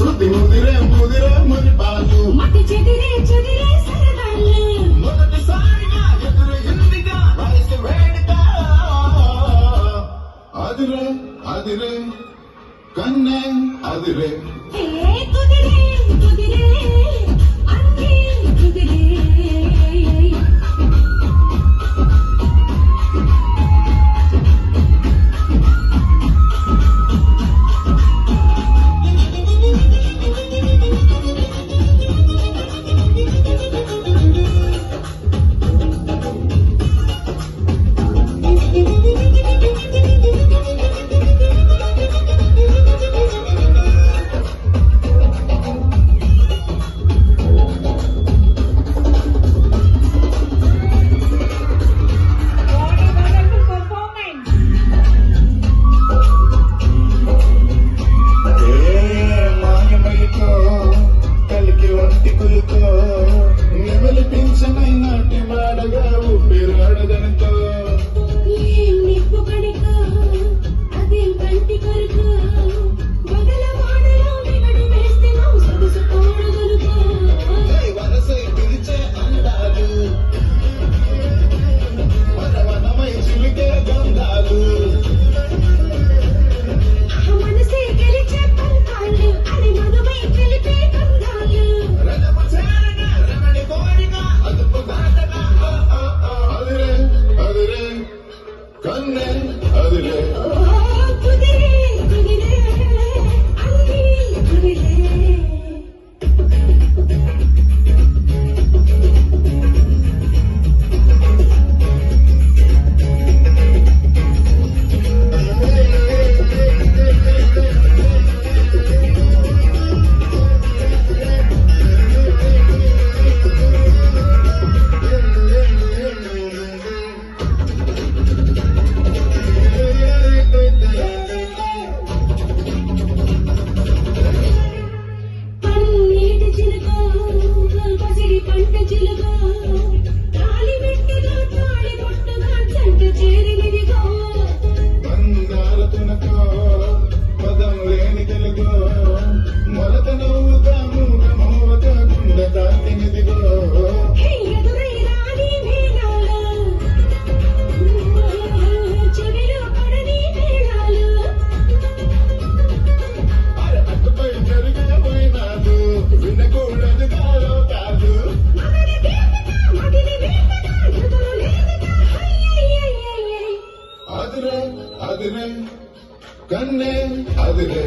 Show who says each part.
Speaker 1: శృతి ముదిరే ముదిరే మురిపాలు
Speaker 2: మతి చెదిరే చెదిరే సరదాలు
Speaker 1: మొదటిసారిగా ఎదురు ఎందిగా వయసు వేడుక అదిరే అదిరే కన్నే అదిరే
Speaker 2: కుదిరే కుదిరే అన్నీ కుదిరే
Speaker 1: కన్నే అదిరే
Speaker 2: కుదిరే కుదిరే అన్నీ కుదిరే పంట చిలుక తాళి పెట్టగా తాళి కొట్టగా చెంట చేరినిదిగో
Speaker 1: బంగార తునక పదం లేని తెలుగు మొలక నవ్వుతా మూగ మోవక గుండ తాకినిదిగో
Speaker 2: ఎదురై రాని మేళాలు చెవిలో పడని మేళాలు
Speaker 1: అరపై జరిగిపోయినాదు వినకూడదు కాలో కాదు అదిరే అదిరే కన్నే అదిరే